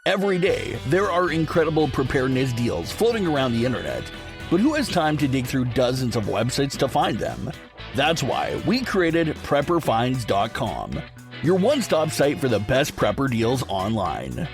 Every day, there are incredible preparedness deals floating around the internet, but who has time to dig through dozens of websites to find them? That's why we created PrepperFinds.com, your one-stop site for the best prepper deals online.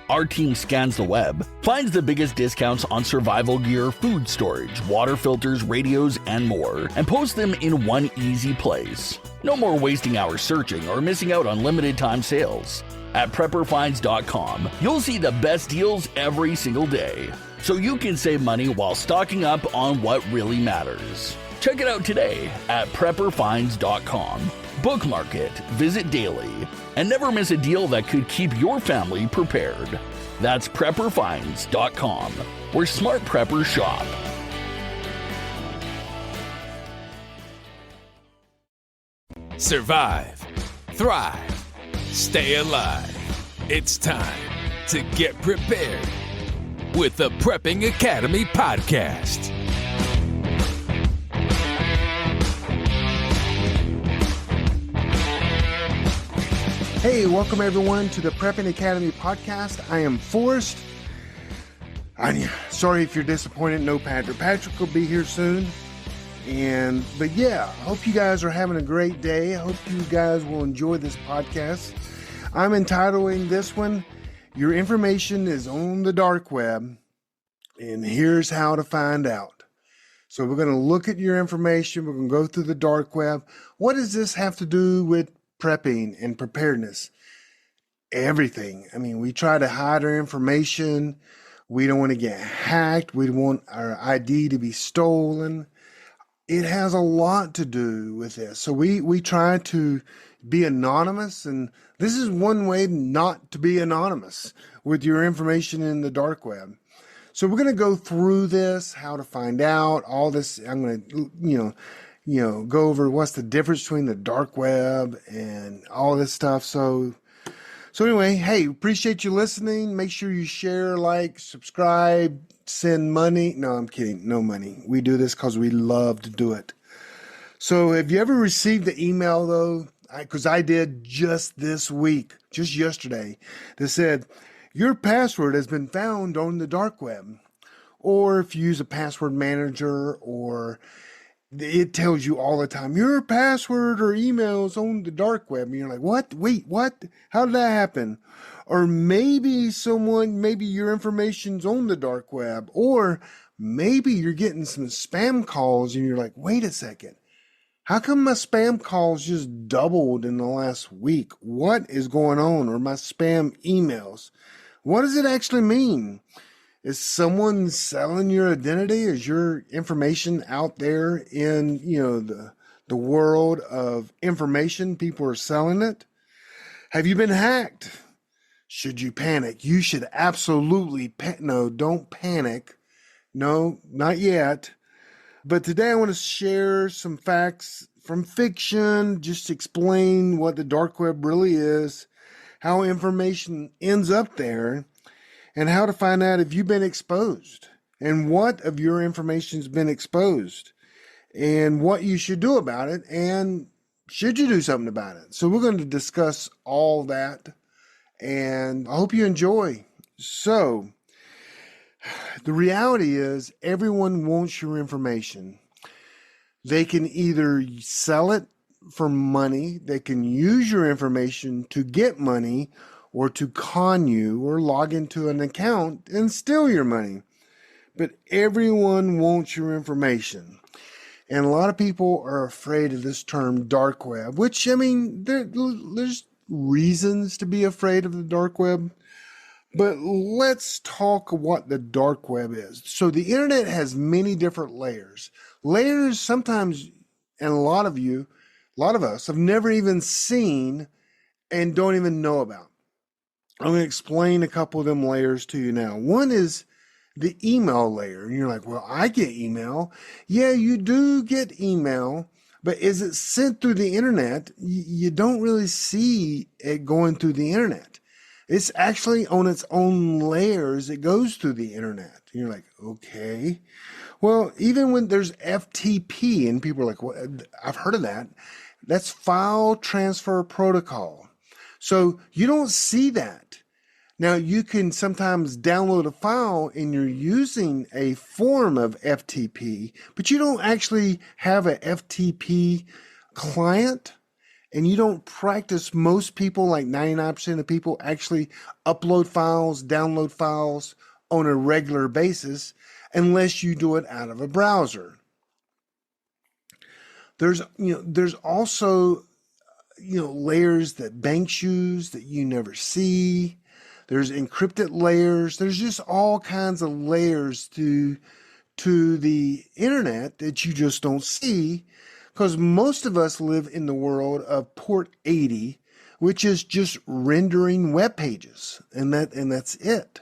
Our team scans the web, finds the biggest discounts on survival gear, food storage, water filters, radios, and more, and posts them in one easy place. No more wasting hours searching or missing out on limited time sales. At PrepperFinds.com, you'll see the best deals every single day, so you can save money while stocking up on what really matters. Check it out today at PrepperFinds.com. Bookmark it, visit daily, and never miss a deal that could keep your family prepared. That's PrepperFinds.com, where smart preppers shop. Survive, thrive, stay alive. It's time to get prepared with the Prepping Academy podcast. Hey, welcome everyone to the Prepping Academy podcast. I am Forrest. I'm sorry if you're disappointed. No Patrick. Patrick will be here soon. But yeah, I hope you guys are having a great day. I hope you guys will enjoy this podcast. I'm entitling this one, Your Information is on the Dark Web, and here's how to find out. So we're going to look at your information. We're going to go through the dark web. What does this have to do with prepping and preparedness? Everything. I mean, we try to hide our information. We don't want to get hacked. We don't want our ID to be stolen. It has a lot to do with this. So we try to be anonymous, and this is one way not to be anonymous with your information in the dark web. So we're going to go through this, how to find out all this. I'm going to, go over what's the difference between the dark web and all this stuff. So anyway, hey, appreciate you listening. Make sure you share, like, subscribe, send money. No, I'm kidding. No money. We do this because we love to do it. So have you ever received the email though? Because I did just this week, just yesterday, that said, your password has been found on the dark web. Or if you use a password manager, or it tells you all the time, your password or email is on the dark web. And you're like, what? Wait, what? How did that happen? Or maybe your information's on the dark web. Or maybe you're getting some spam calls and you're like, wait a second. How come my spam calls just doubled in the last week? What is going on? Or my spam emails? What does it actually mean? Is someone selling your identity? Is your information out there in, the world of information? People are selling it. Have you been hacked? Should you panic? You should absolutely no, don't panic. No, not yet. But today I want to share some facts from fiction, just to explain what the dark web really is, how information ends up there, and how to find out if you've been exposed and what of your information's been exposed and what you should do about it and should you do something about it. So we're going to discuss all that, and I hope you enjoy. So the reality is everyone wants your information. They can either sell it for money, they can use your information to get money, or to con you or log into an account and steal your money. But everyone wants your information. And a lot of people are afraid of this term dark web, which, I mean, there's reasons to be afraid of the dark web. But let's talk what the dark web is. So the internet has many different layers. Layers sometimes, and a lot of us have never even seen and don't even know about. I'm going to explain a couple of them layers to you now. One is the email layer. And you're like, well, I get email. Yeah, you do get email, but is it sent through the internet? You don't really see it going through the internet. It's actually on its own layers. It goes through the internet. And you're like, okay. Well, even when there's FTP and people are like, well, I've heard of that. That's file transfer protocol. So you don't see that. Now, you can sometimes download a file and you're using a form of FTP, but you don't actually have a FTP client, and you don't practice. Most people, like 99% of people, actually upload files, download files on a regular basis unless you do it out of a browser. There's also, layers that banks use that you never see. There's encrypted layers. There's just all kinds of layers to the internet that you just don't see, because most of us live in the world of port 80, which is just rendering web pages, and that's it.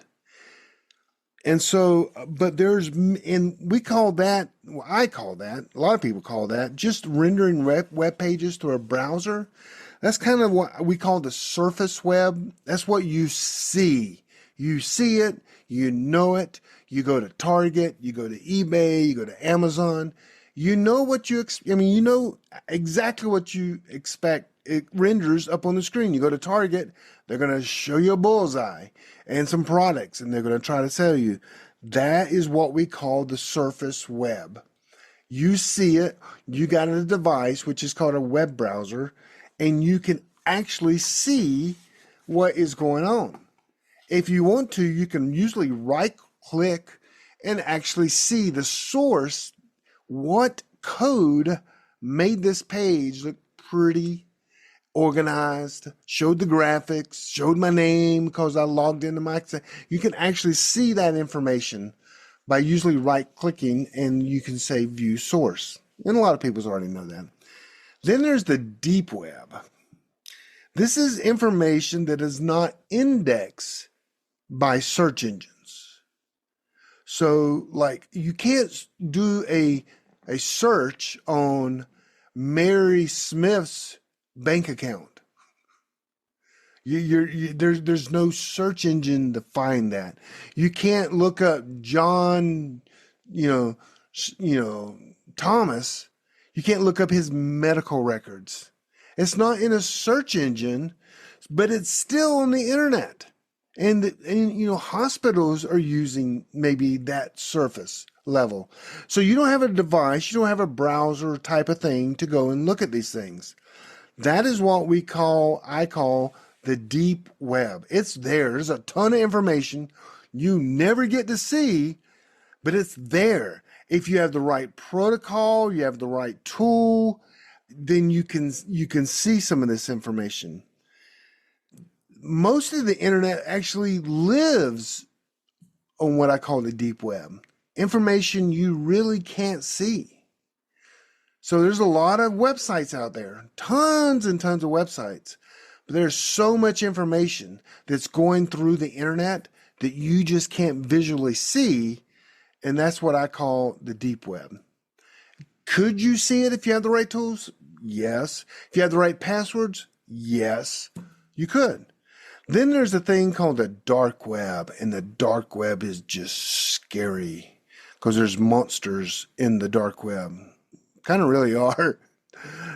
And so, but we call that, well, I call that, a lot of people call that just rendering web pages through a browser. That's kind of what we call the surface web. That's what you see. You see it, you know it. You go to Target, you go to eBay, you go to Amazon. You know what you know exactly what you expect. It renders up on the screen. You go to Target, they're going to show you a bullseye and some products, and they're going to try to sell you. That is what we call the surface web. You see it, you got a device, which is called a web browser, and you can actually see what is going on. If you want to, you can usually right click and actually see the source. What code made this page look pretty organized, showed the graphics, showed my name because I logged into my, you can actually see that information by usually right clicking, and you can say view source. And a lot of people already know that. Then there's the deep web. This is information that is not indexed by search engines. So, like, you can't do a search on Mary Smith's bank account. There's no search engine to find that. You can't look up John, Thomas. You can't look up his medical records. It's not in a search engine, but it's still on the internet. And hospitals are using maybe that surface level. So you don't have a device, you don't have a browser type of thing to go and look at these things. That is what I call the deep web. It's there. There's a ton of information you never get to see, but it's there. If you have the right protocol, you have the right tool, then you can see some of this information. Most of the internet actually lives on what I call the deep web. Information you really can't see. So there's a lot of websites out there, tons and tons of websites, but there's so much information that's going through the internet that you just can't visually see, and that's what I call the deep web. Could you see it if you have the right tools? Yes. If you have the right passwords? Yes, you could. Then there's a thing called the dark web, and the dark web is just scary because there's monsters in the dark web. Kind of really are.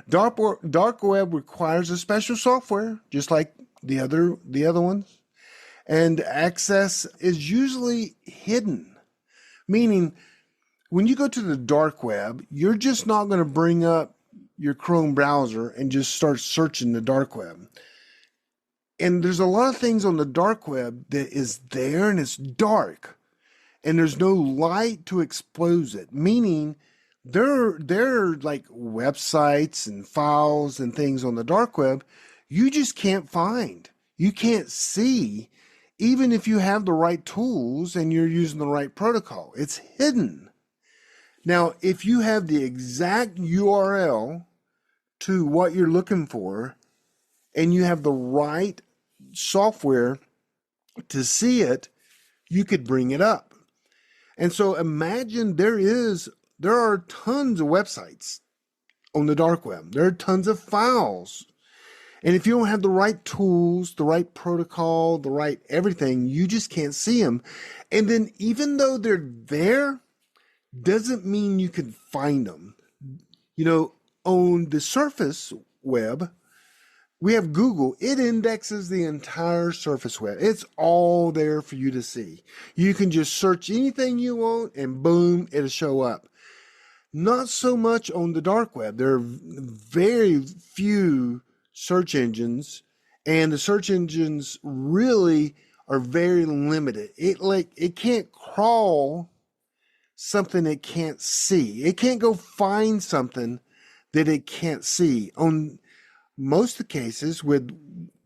Dark web requires a special software, just like the other ones, and access is usually hidden. Meaning, when you go to the dark web, you're just not going to bring up your Chrome browser and just start searching the dark web. And there's a lot of things on the dark web that is there and it's dark, and there's no light to expose it. Meaning, there are like websites and files and things on the dark web you just can't find. You can't see, even if you have the right tools and you're using the right protocol. It's hidden. Now, if you have the exact URL to what you're looking for, and you have the right software to see it, you could bring it up. And so imagine there are tons of websites on the dark web. There are tons of files. And if you don't have the right tools, the right protocol, the right everything, you just can't see them. And then even though they're there, doesn't mean you can find them. On the surface web, We have Google. It indexes the entire surface web. It's all there for you to see. You can just search anything you want and boom, it'll show up. Not so much on the dark web. There are very few search engines, and the search engines really are very limited. It can't crawl something it can't see. It can't go find something that it can't see. On most of the cases with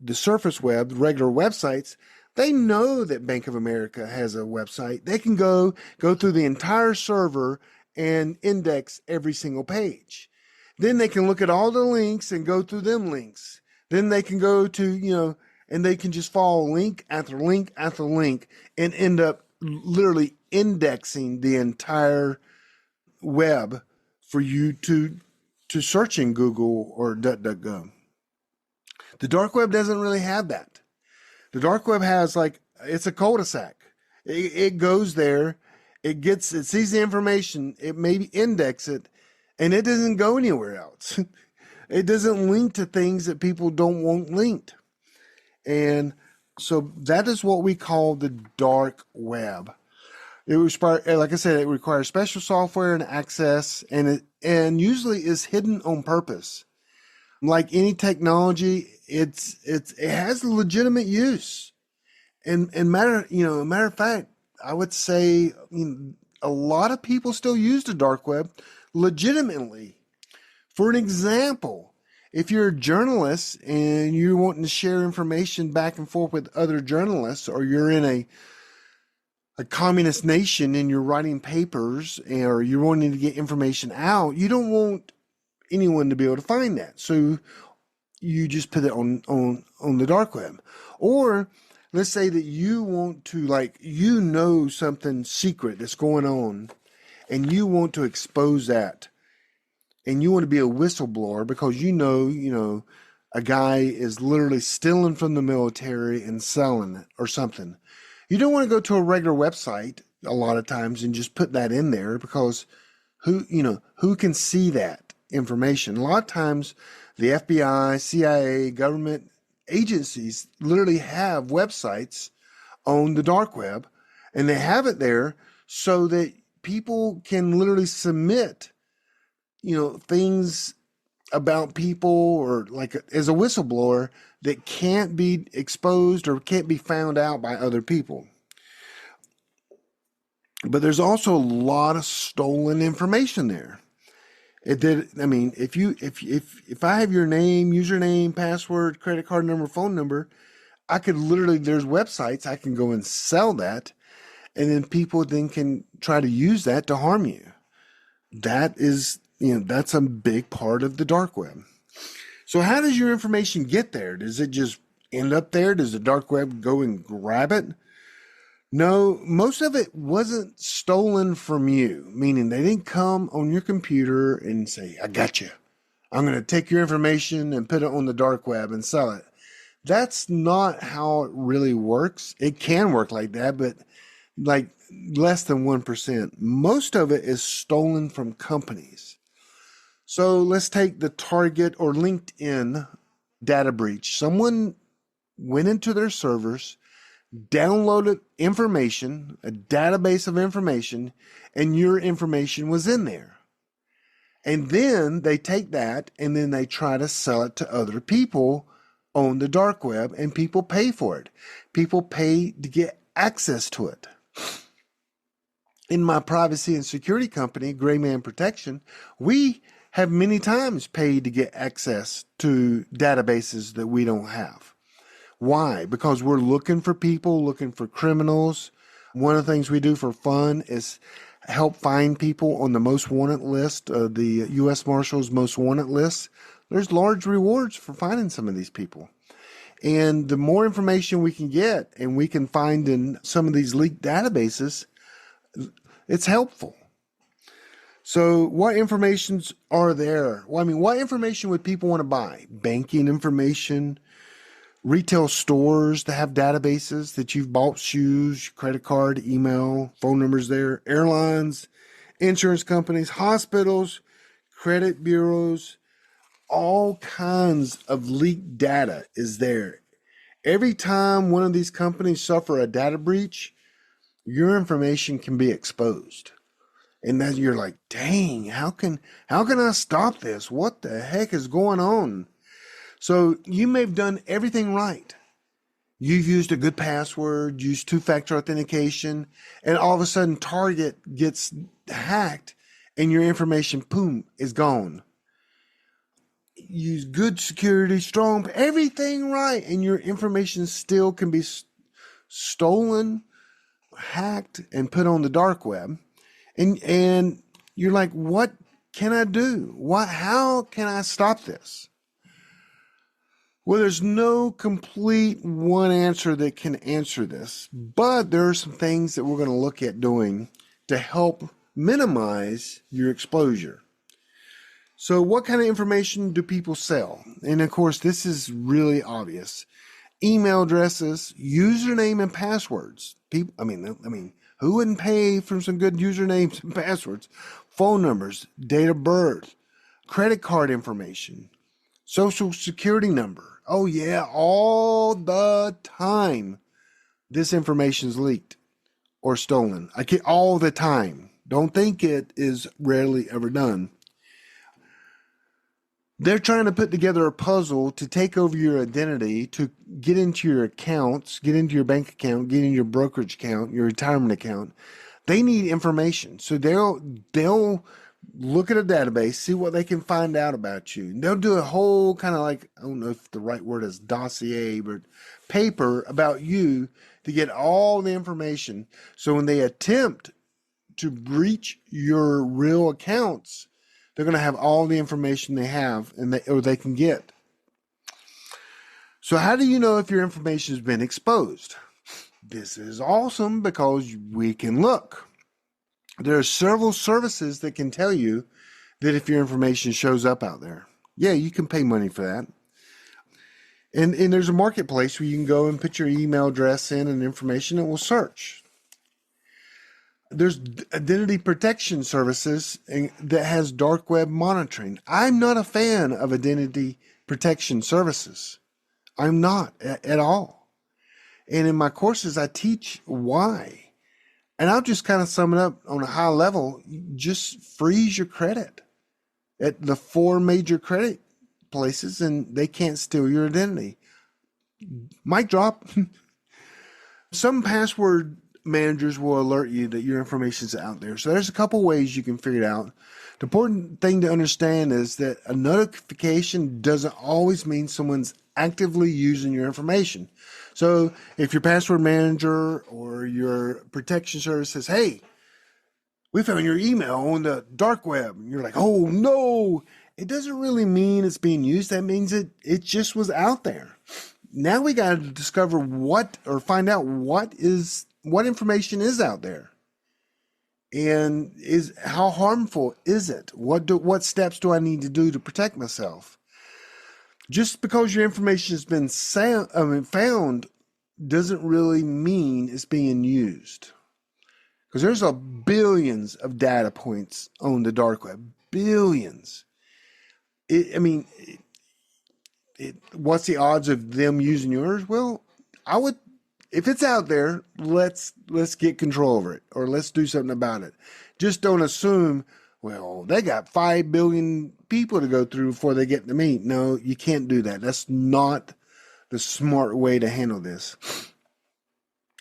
the surface web, the regular websites, they know that Bank of America has a website. They can go through the entire server and index every single page. Then they can look at all the links and go through them links. Then they can go to, and they can just follow link after link after link and end up literally indexing the entire web for you to search in Google or DuckDuckGo. The dark web doesn't really have that. The dark web has it's a cul-de-sac. It goes there, it sees the information, it maybe index it, and it doesn't go anywhere else. It doesn't link to things that people don't want linked. And so that is what we call the dark web. It like I said, it requires special software and access, and usually is hidden on purpose. Like any technology, it has legitimate use. And matter of fact, I would say a lot of people still use the dark web legitimately. For an example, if you're a journalist and you're wanting to share information back and forth with other journalists, or you're in a communist nation and you're writing papers, or you're wanting to get information out, you don't want anyone to be able to find that. So you just put it on the dark web. Or let's say that you want to, something secret that's going on and you want to expose that, and you want to be a whistleblower because a guy is literally stealing from the military and selling it or something. You don't want to go to a regular website a lot of times and just put that in there, because who can see that information? A lot of times the FBI, CIA, government agencies literally have websites on the dark web, and they have it there so that people can literally submit things about people, or as a whistleblower, that can't be exposed or can't be found out by other people. But there's also a lot of stolen information there. If I have your name, username, password, credit card number, phone number, I could literally, there's websites I can go and sell that, and then people then can try to use that to harm you. That is, that's a big part of the dark web. So how does your information get there? Does it just end up there? Does the dark web go and grab it? No, most of it wasn't stolen from you, meaning they didn't come on your computer and say, I got you. I'm going to take your information and put it on the dark web and sell it. That's not how it really works. It can work like that, but less than 1%. Most of it is stolen from companies. So let's take the Target or LinkedIn data breach. Someone went into their servers, downloaded information, a database of information, and your information was in there. And then they take that and then they try to sell it to other people on the dark web, and people pay for it. People pay to get access to it. In my privacy and security company, Gray Man Protection, we have many times paid to get access to databases that we don't have. Why? Because we're looking for people, looking for criminals. One of the things we do for fun is help find people on the most wanted list, the U.S. Marshals most wanted list. There's large rewards for finding some of these people. And the more information we can get and we can find in some of these leaked databases, it's helpful. So what informations are there? Well, what information would people want to buy? Banking information, retail stores that have databases that you've bought shoes, credit card, email, phone numbers there, airlines, insurance companies, hospitals, credit bureaus, all kinds of leaked data is there. Every time one of these companies suffer a data breach, your information can be exposed. And then you're like, dang, how can I stop this? What the heck is going on? So you may have done everything right. You've used a good password, used two-factor authentication, and all of a sudden Target gets hacked and your information, boom, is gone. Use good security, strong, everything right, and your information still can be stolen, hacked, and put on the dark web. And you're like, what can I do? How can I stop this? Well, there's no complete one answer that can answer this, but there are some things that we're going to look at doing to help minimize your exposure. So what kind of information do people sell? And of course, this is really obvious. Email addresses, username and passwords. People, I mean, who wouldn't pay for some good usernames and passwords? Phone numbers, date of birth, credit card information, social security number. Oh yeah, all the time this information is leaked or stolen. All the time. Don't think it is rarely ever done. They're trying to put together a puzzle to take over your identity, to get into your accounts, get into your bank account, get into your brokerage account, your retirement account. They need information. So they'll look at a database, see what they can find out about you. And they'll do a whole kind of like, I don't know if the right word is dossier, but paper about you to get all the information. So when they attempt to breach your real accounts, they're going to have all the information they have or they can get. So how do you know if your information has been exposed? This is awesome because we can look. There are several services that can tell you that if your information shows up out there. Yeah, you can pay money for that. And there's a marketplace where you can go and put your email address in and information, and it will search. There's identity protection services that has dark web monitoring. I'm not a fan of identity protection services. I'm not at all. And in my courses, I teach why. And I'll just kind of sum it up on a high level. Just freeze your credit at the 4 major credit places, and they can't steal your identity. Mic drop. Some password managers will alert you that your information is out there. So there's a couple ways you can figure it out. The important thing to understand is that a notification doesn't always mean someone's actively using your information. So if your password manager or your protection service says, hey, we found your email on the dark web, and you're like, oh no, it doesn't really mean it's being used. That means it just was out there. Now we got to discover find out what information is out there, and how harmful is it? What steps do I need to do to protect myself? Just because your information has been found doesn't really mean it's being used, because there's billions of data points on the dark web, billions. What's the odds of them using yours? Well, if it's out there, let's get control over it, or let's do something about it. Just don't assume, well, they got 5 billion people to go through before they get to me. No, you can't do that. That's not the smart way to handle this.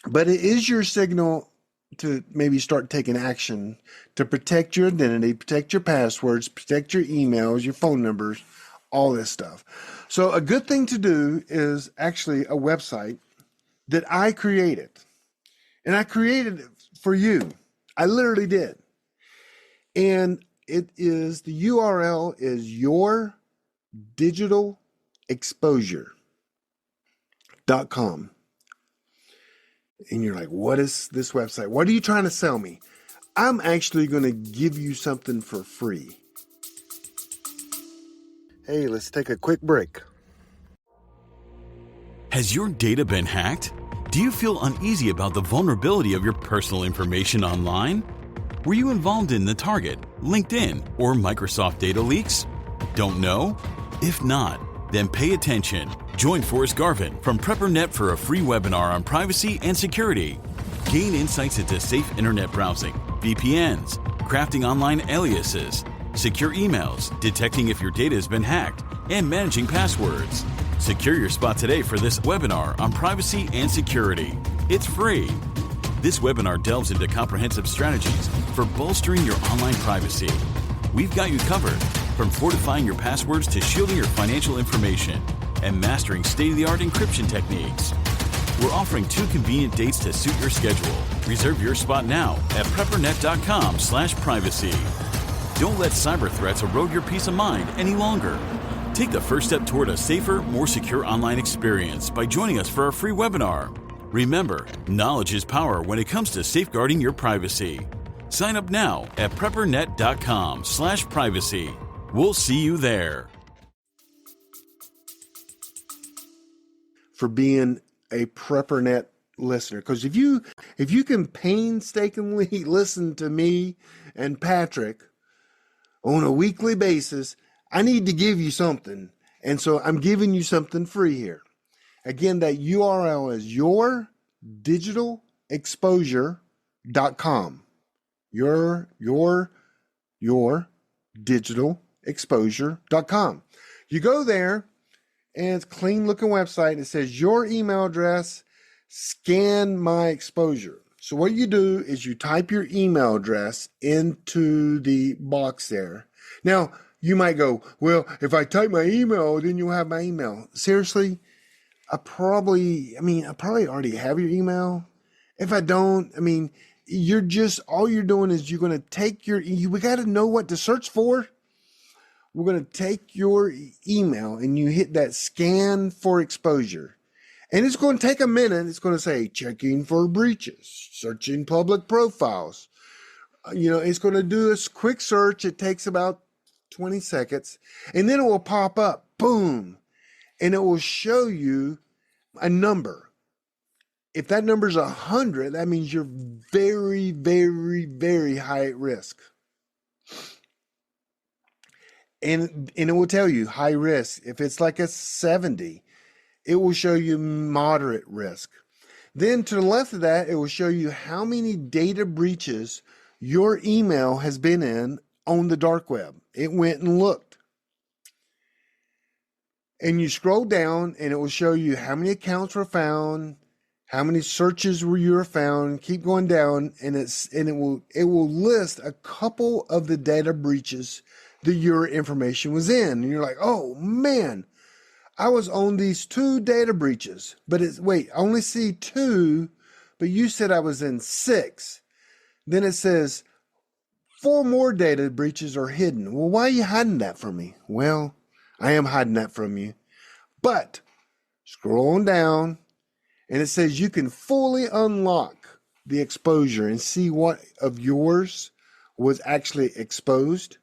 But it is your signal to maybe start taking action to protect your identity, protect your passwords, protect your emails, your phone numbers, all this stuff. So a good thing to do is actually a website that I created. And I created it for you. I literally did. And the URL is yourdigitalexposure.com. And you're like, what is this website? What are you trying to sell me? I'm actually going to give you something for free. Hey, let's take a quick break. Has your data been hacked? Do you feel uneasy about the vulnerability of your personal information online? Were you involved in the Target, LinkedIn, or Microsoft data leaks? Don't know? If not, then pay attention. Join Forrest Garvin from PrepperNet for a free webinar on privacy and security. Gain insights into safe internet browsing, VPNs, crafting online aliases, secure emails, detecting if your data has been hacked, and managing passwords. Secure your spot today for this webinar on privacy and security. It's free. This webinar delves into comprehensive strategies for bolstering your online privacy. We've got you covered, from fortifying your passwords to shielding your financial information and mastering state-of-the-art encryption techniques. We're offering 2 convenient dates to suit your schedule. Reserve your spot now at preppernet.com/privacy. Don't let cyber threats erode your peace of mind any longer. Take the first step toward a safer, more secure online experience by joining us for our free webinar. Remember, knowledge is power when it comes to safeguarding your privacy. Sign up now at preppernet.com/privacy. We'll see you there. For being a PrepperNet listener, because if you can painstakingly listen to me and Patrick on a weekly basis, I need to give you something. And so I'm giving you something free here. Again, that URL is yourdigitalexposure.com. Yourdigitalexposure.com. You go there, and it's a clean looking website. It says your email address, scan my exposure. So what you do is you type your email address into the box there. Now, you might go, well, if I type my email, then you'll have my email. Seriously? I probably already have your email. If I don't, all you're doing is you're going to take we got to know what to search for. We're going to take your email and you hit that scan for exposure. And it's going to take a minute. It's going to say checking for breaches, searching public profiles. It's going to do a quick search. It takes about 20 seconds. And then it will pop up, boom. And it will show you a number. If that number is 100, that means you're very, very, very high at risk. And it will tell you high risk. If it's like a 70, it will show you moderate risk. Then to the left of that, it will show you how many data breaches your email has been in on the dark web. It went and looked. And you scroll down and it will show you how many accounts were found, how many searches were found. Keep going down and it will list a couple of the data breaches that your information was in. And you're like, oh man, I was on these 2 data breaches, but I only see 2, but you said I was in 6. Then it says 4 more data breaches are hidden. Well, why are you hiding that from me? Well, I am hiding that from you. But scroll on down and it says you can fully unlock the exposure and see what of yours was actually exposed.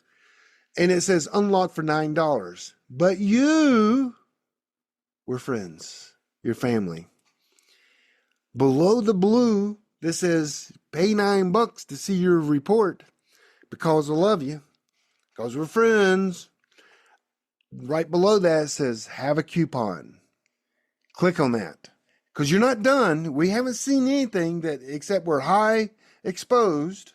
And it says unlock for $9. But you were friends, your family. Below the blue, this says pay $9 to see your report because I love you, because we're friends. Right below that it says have a coupon. Click on that because you're not done. We haven't seen anything except we're high exposed.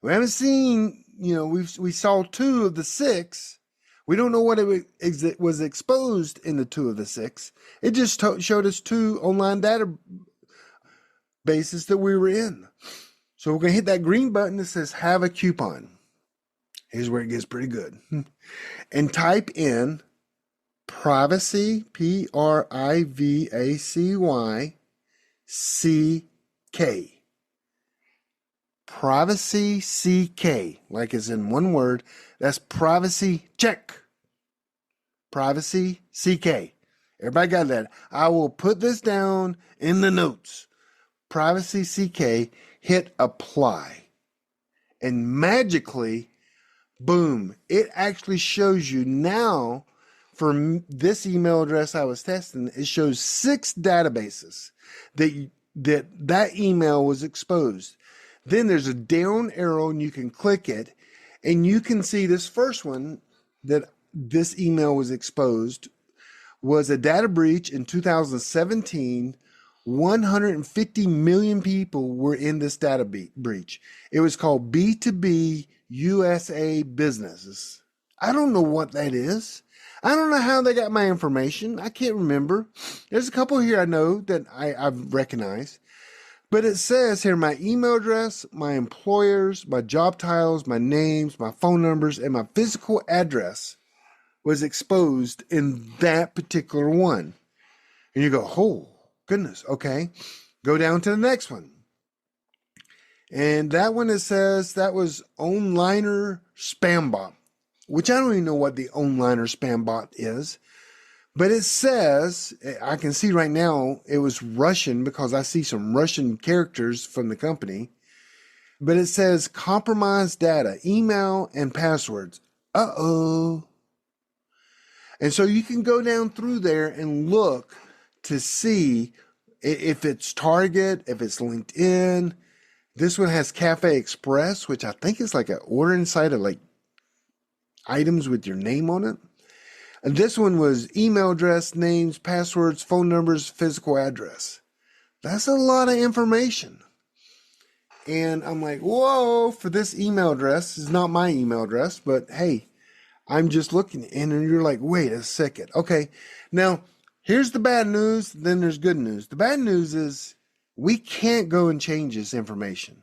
We haven't seen, we saw 2 of the 6. We don't know what it was exposed in the 2 of the 6. It just showed us 2 online databases that we were in. So we're going to hit that green button that says have a coupon. Here's where it gets pretty good. And type in privacy, PRIVACY, CK. Privacy CK, like it's in one word. That's privacy check. Privacy CK. Everybody got that? I will put this down in the notes. Privacy CK, hit apply. And magically, boom, it actually shows you now for this email address I was testing, it shows 6 databases that email was exposed. Then there's a down arrow and you can click it and you can see this first one that this email was exposed was a data breach in 2017. 150 million people were in this data breach. It was called B2B USA Businesses. I don't know what that is. I don't know how they got my information. I can't remember. There's a couple here I know that I've recognized. But it says here my email address, my employers, my job titles, my names, my phone numbers, and my physical address was exposed in that particular one. And you go, oh, goodness, okay. Go down to the next one. And that one, it says that was onliner spam bot, which I don't even know what the onliner spam bot is. But it says, I can see right now it was Russian because I see some Russian characters from the company. But it says compromised data, email, and passwords. Uh-oh. And so you can go down through there and look to see if it's Target, if it's LinkedIn. This one has Cafe Express, which I think is like an ordering site of like items with your name on it. And this one was email address, names, passwords, phone numbers, physical address. That's a lot of information. And I'm like, whoa, for this email address, is not my email address, but hey, I'm just looking. And you're like, wait a second. Okay, now here's the bad news, then there's good news. The bad news is we can't go and change this information.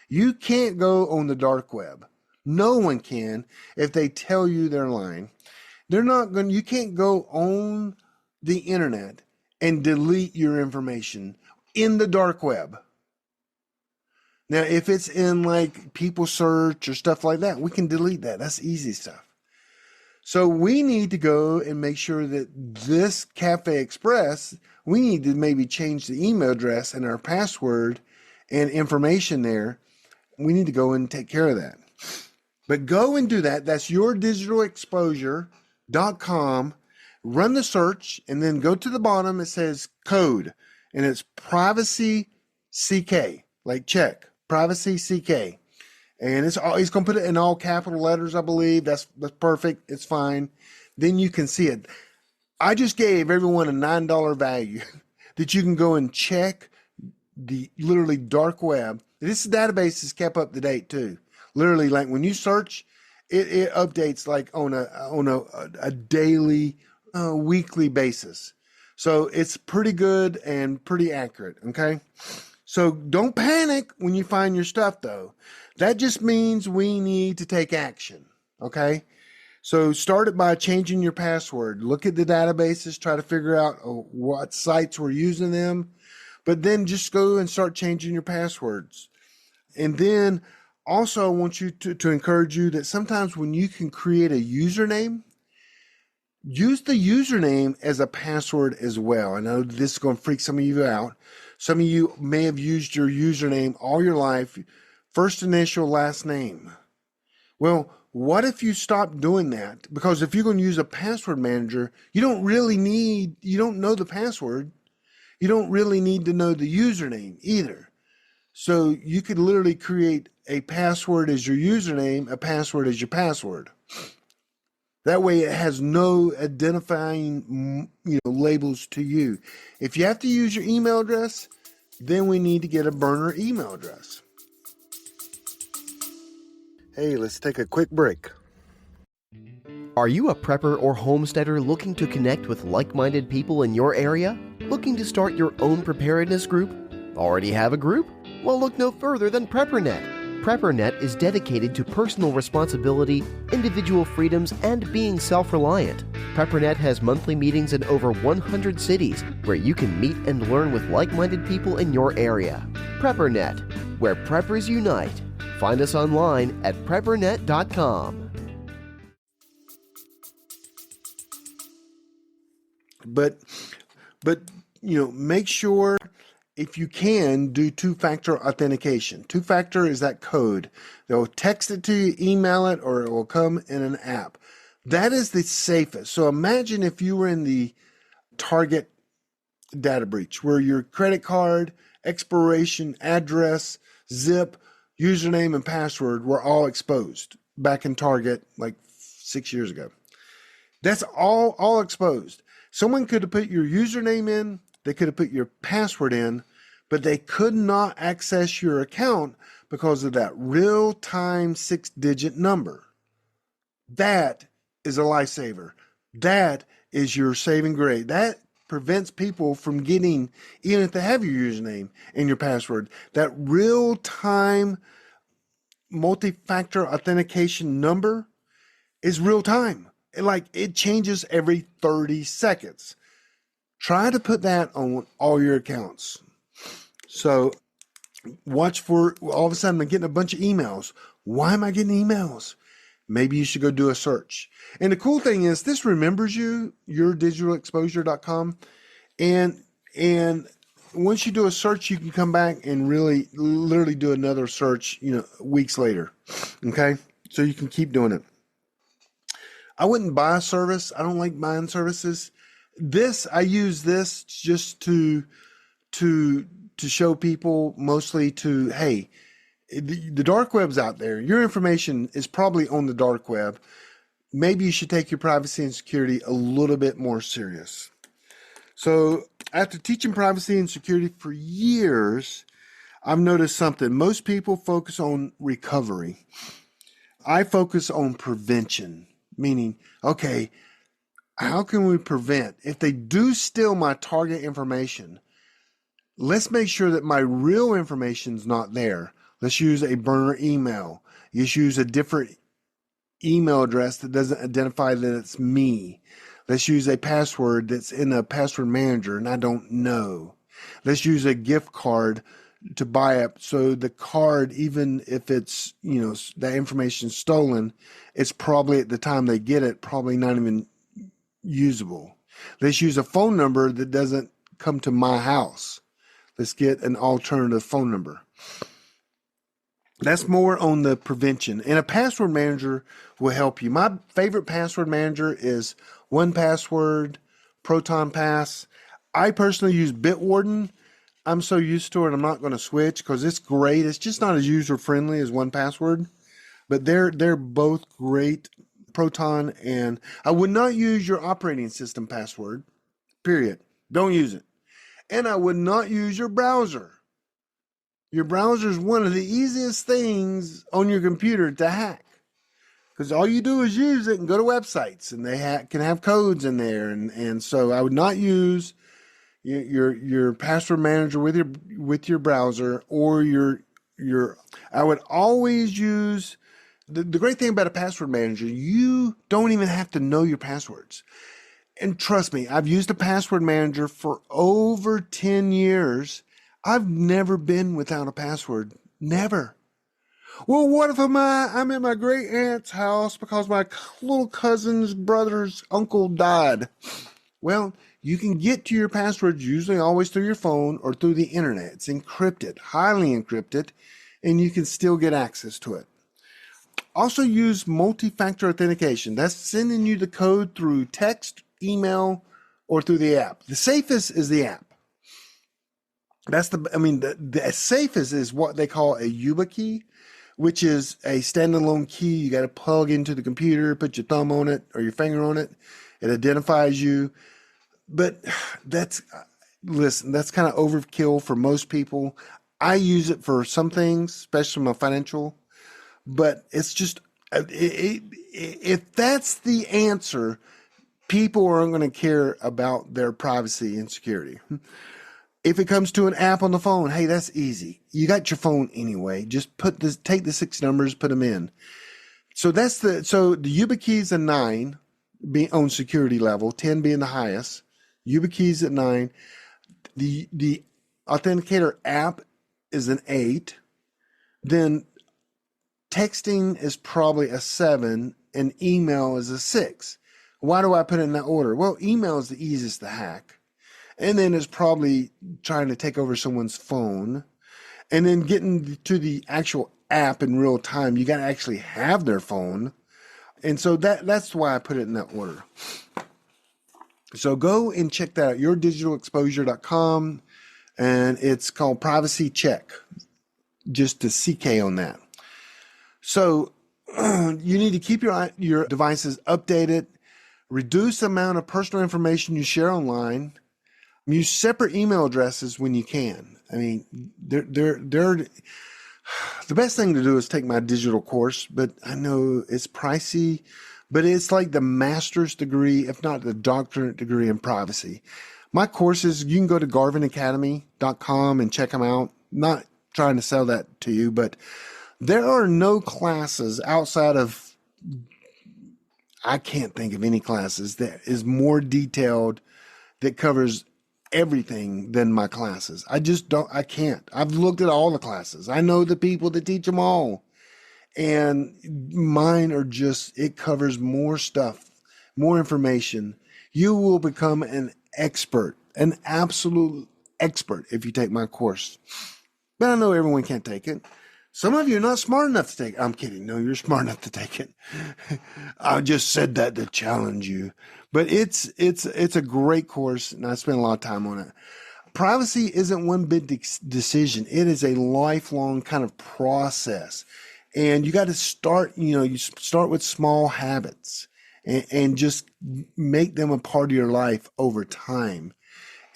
You can't go on the dark web. No one can if they tell you they're lying. They're not going. You can't go on the internet and delete your information in the dark web. Now, if it's in like people search or stuff like that, we can delete that. That's easy stuff. So we need to go and make sure that this Cafe Express, we need to maybe change the email address and our password and information there. We need to go and take care of that. But go and do that. That's yourdigitalexposure.com. Run the search and then go to the bottom. It says code and it's privacy CK, like check, privacy CK. And he's going to put it in all capital letters, I believe. That's perfect. It's fine. Then you can see it. I just gave everyone a $9 value that you can go and check the literally dark web. This database is kept up to date too. Literally, like when you search, it updates like on a daily, weekly basis. So it's pretty good and pretty accurate. Okay. So don't panic when you find your stuff though. That just means we need to take action. Okay. So start it by changing your password. Look at the databases, try to figure out what sites were using them, but then just go and start changing your passwords. And then also I want you to encourage you that sometimes when you can create a username, use the username as a password as well. I know this is going to freak some of you out. Some of you may have used your username all your life, first initial, last name. Well, what if you stop doing that? Because if you're going to use a password manager, you don't know the password. You don't really need to know the username either. So you could literally create a password as your username, a password as your password. That way it has no identifying, labels to you. If you have to use your email address, then we need to get a burner email address. Hey, let's take a quick break. Are you a prepper or homesteader looking to connect with like-minded people in your area? Looking to start your own preparedness group? Already have a group? Well, look no further than PrepperNet. PrepperNet is dedicated to personal responsibility, individual freedoms, and being self-reliant. PrepperNet has monthly meetings in over 100 cities where you can meet and learn with like-minded people in your area. PrepperNet, where preppers unite. Find us online at preppernet.com. But make sure, if you can, do two-factor authentication. Two-factor is that code. They'll text it to you, email it, or it will come in an app. That is the safest. So imagine if you were in the Target data breach where your credit card, expiration, address, zip, username, and password were all exposed back in Target like 6 years ago. That's all exposed. Someone could have put your username in, they could have put your password in, but they could not access your account because of that real-time 6-digit number. That is a lifesaver. That is your saving grace. That prevents people from getting, even if they have your username and your password, that real-time multi-factor authentication number is real time. It changes every 30 seconds. Try to put that on all your accounts. So watch for, all of a sudden I'm getting a bunch of emails. Why am I getting emails? Maybe you should go do a search. And the cool thing is this remembers you, yourdigitalexposure.com. And once you do a search, you can come back and literally do another search, weeks later. Okay. So you can keep doing it. I wouldn't buy a service. I don't like buying services. I use this just to show people, mostly to, hey, the dark web's out there. Your information is probably on the dark web. Maybe you should take your privacy and security a little bit more serious. So after teaching privacy and security for years, I've noticed something. Most people focus on recovery. I focus on prevention, meaning, okay, how can we prevent? If they do steal my target information, let's make sure that my real information is not there. Let's use a burner email. Let's use a different email address that doesn't identify that it's me. Let's use a password that's in a password manager and I don't know. Let's use a gift card to buy it. So the card, even if it's, that information stolen, it's probably at the time they get it, probably not even usable. Let's use a phone number that doesn't come to my house. Let's get an alternative phone number. That's more on the prevention. And a password manager will help you. My favorite password manager is 1Password, Proton Pass. I personally use Bitwarden. I'm so used to it, I'm not going to switch because it's great. It's just not as user-friendly as 1Password. But they're both great. Proton, and I would not use your operating system password, period. Don't use it. And I would not use your browser. Your browser is one of the easiest things on your computer to hack because all you do is use it and go to websites, and they can have codes in there. And so I would not use your password manager with your browser or I would always use the great thing about a password manager, you don't even have to know your passwords. And trust me, I've used a password manager for over 10 years. I've never been without a password. Never. Well, what if I'm at my great aunt's house because my little cousin's brother's uncle died? Well, you can get to your passwords usually always through your phone or through the internet. It's encrypted, highly encrypted, and you can still get access to it. Also use multi-factor authentication. That's sending you the code through text, email, or through the app. The safest is the app. The safest is what they call a YubiKey, which is a standalone key. You got to plug into the computer, put your thumb on it or your finger on it. It identifies you. But that's kind of overkill for most people. I use it for some things, especially my financial. But it's just, if that's the answer, people aren't going to care about their privacy and security. If it comes to an app on the phone, hey, that's easy. You got your phone anyway. Just take the 6 numbers, put them in. So the YubiKey is a 9 being on security level, 10 being the highest. YubiKey is at 9. The Authenticator app is an 8. Then texting is probably a 7 and email is a 6. Why do I put it in that order? Well, email is the easiest to hack. And then it's probably trying to take over someone's phone. And then getting to the actual app in real time, you got to actually have their phone. And so that's why I put it in that order. So go and check that out, yourdigitalexposure.com. And it's called Privacy Check. Just a CK on that. So you need to keep your devices updated. Reduce the amount of personal information you share online. Use separate email addresses when you can. I mean, the best thing to do is take my digital course, but I know it's pricey, but it's like the master's degree, if not the doctorate degree in privacy. My courses, you can go to garvinacademy.com and check them out. Not trying to sell that to you, but there are no classes outside of, I can't think of any classes that is more detailed, that covers everything than my classes. I can't. I've looked at all the classes. I know the people that teach them all. And mine are just, it covers more stuff, more information. You will become an expert, an absolute expert if you take my course. But I know everyone can't take it. Some of you are not smart enough to take it. I'm kidding. No, you're smart enough to take it. I just said that to challenge you. But it's a great course, and I spent a lot of time on it. Privacy isn't one big decision. It is a lifelong kind of process. And you got to start, you start with small habits and just make them a part of your life over time.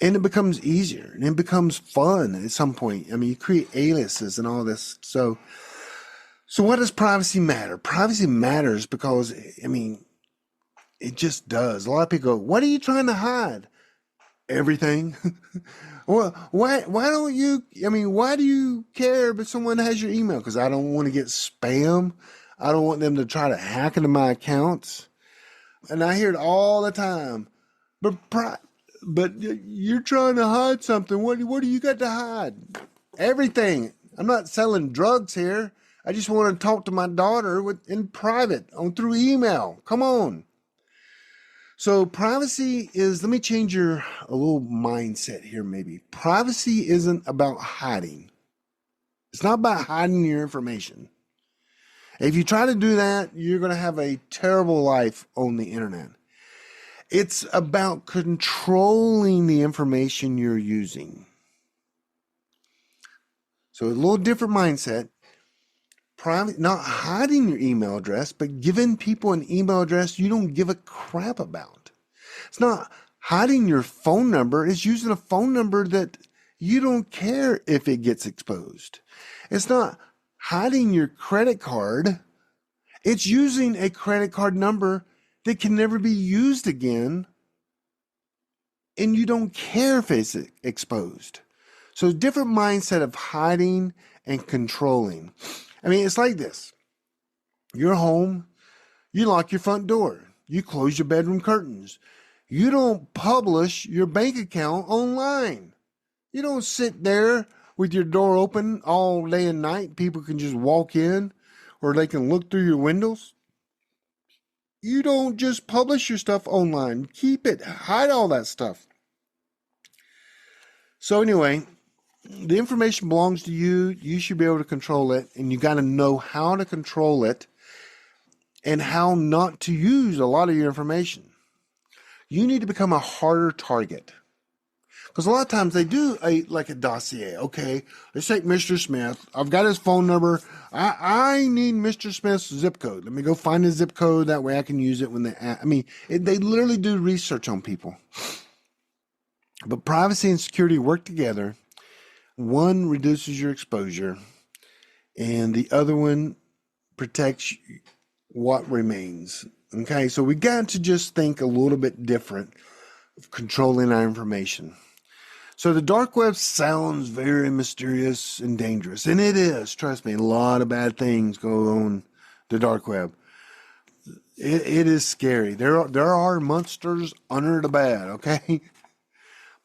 And it becomes easier and it becomes fun at some point. I mean, you create aliases and all this. So what does privacy matter? Privacy matters because, I mean, it just does. A lot of people go, what are you trying to hide? Everything. Well, why do you care if someone has your email? Because I don't want to get spam. I don't want them to try to hack into my accounts. And I hear it all the time. But you're trying to hide something. What do you got to hide? Everything. I'm not selling drugs here. I just want to talk to my daughter in private through email. Come on. So privacy is, let me change a little mindset here maybe. Privacy isn't about hiding. It's not about hiding your information. If you try to do that, you're going to have a terrible life on the internet. It's about controlling the information you're using. So a little different mindset. Not hiding your email address, but giving people an email address you don't give a crap about. It's not hiding your phone number. It's using a phone number that you don't care if it gets exposed. It's not hiding your credit card. It's using a credit card number that can never be used again, and you don't care if it's exposed. So different mindset of hiding and controlling. I mean, it's like this. You're home, you lock your front door, you close your bedroom curtains. You don't publish your bank account online. You don't sit there with your door open all day and night. People can just walk in or they can look through your windows. You don't just publish your stuff online. Keep it. Hide all that stuff. So anyway, the information belongs to you. You should be able to control it, and you got to know how to control it and how not to use a lot of your information. You need to become a harder target. Because a lot of times they do like a dossier. Okay, let's take Mr. Smith. I've got his phone number. I need Mr. Smith's zip code. Let me go find his zip code. That way I can use it when they literally do research on people. But privacy and security work together. One reduces your exposure, and the other one protects what remains. Okay, so we got to just think a little bit different of controlling our information. So the dark web sounds very mysterious and dangerous, and it is. Trust me, a lot of bad things go on the dark web. It is scary. There are monsters under the bed, okay?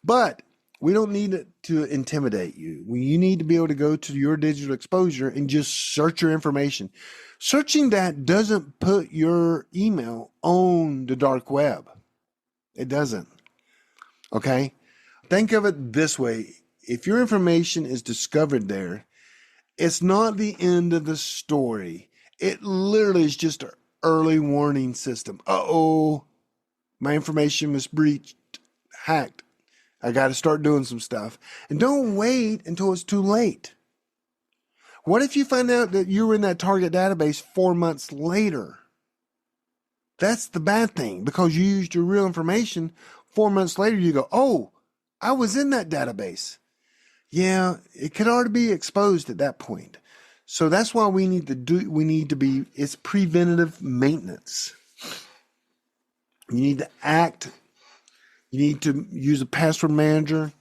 But we don't need it to intimidate you. You need to be able to go to your digital exposure and just search your information. Searching that doesn't put your email on the dark web. It doesn't. Okay? Think of it this way. If your information is discovered there, it's not the end of the story. It literally is just an early warning system. Uh-oh, my information was breached, hacked. I got to start doing some stuff. And don't wait until it's too late. What if you find out that you were in that target database 4 months later? That's the bad thing, because you used your real information. 4 months later, you go, oh, I was in that database. Yeah, it could already be exposed at that point. So that's why it's preventative maintenance. You need to act. You need to use a password manager.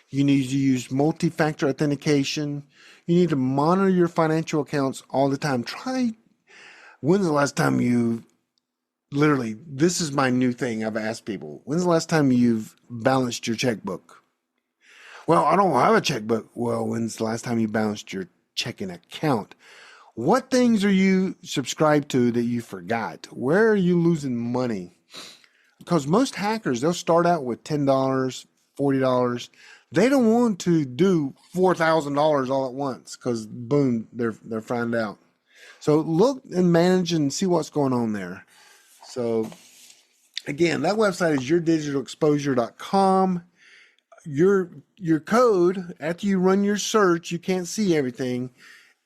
You need to use multi-factor authentication. You need to monitor your financial accounts all the time. When's the last time this is my new thing I've asked people. When's the last time you've balanced your checkbook? Well, I don't have a checkbook. Well, when's the last time you balanced your checking account? What things are you subscribed to that you forgot? Where are you losing money? Because most hackers, they'll start out with $10, $40. They don't want to do $4,000 all at once, because boom, they're found out. So look and manage and see what's going on there. So again, that website is yourdigitalexposure.com. Your code, after you run your search, you can't see everything,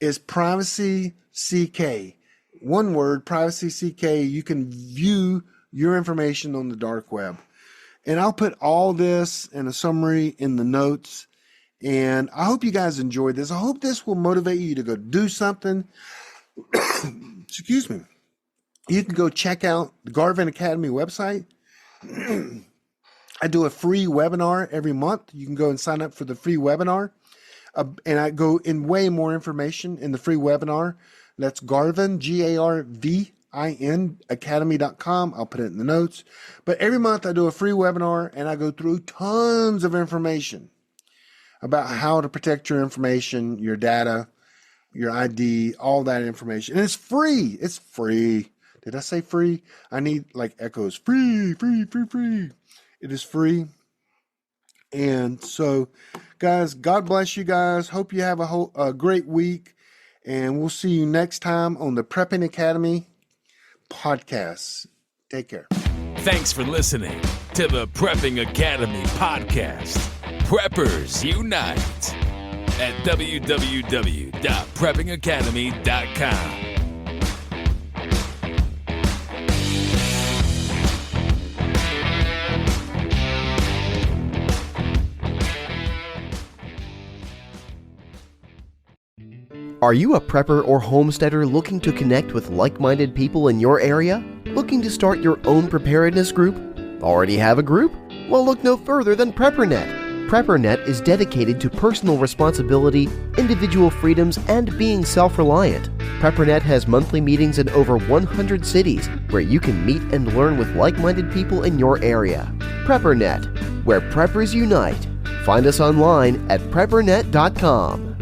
is privacy CK. One word, privacy CK. You can view your information on the dark web. And I'll put all this in a summary in the notes. And I hope you guys enjoyed this. I hope this will motivate you to go do something. Excuse me. You can go check out the Garvin Academy website. I do a free webinar every month. You can go and sign up for the free webinar. And I go in way more information in the free webinar. That's Garvin, GARVIN, academy.com. I'll put it in the notes. But every month I do a free webinar, and I go through tons of information about how to protect your information, your data, your ID, all that information. And it's free. It's free. Did I say free? I need like echoes. Free, free, free, free. It is free. And so, guys, God bless you guys. Hope you have a great week. And we'll see you next time on the Prepping Academy podcast. Take care. Thanks for listening to the Prepping Academy podcast. Preppers Unite at www.preppingacademy.com. Are you a prepper or homesteader looking to connect with like-minded people in your area? Looking to start your own preparedness group? Already have a group? Well, look no further than PrepperNet. PrepperNet is dedicated to personal responsibility, individual freedoms, and being self-reliant. PrepperNet has monthly meetings in over 100 cities where you can meet and learn with like-minded people in your area. PrepperNet, where preppers unite. Find us online at preppernet.com.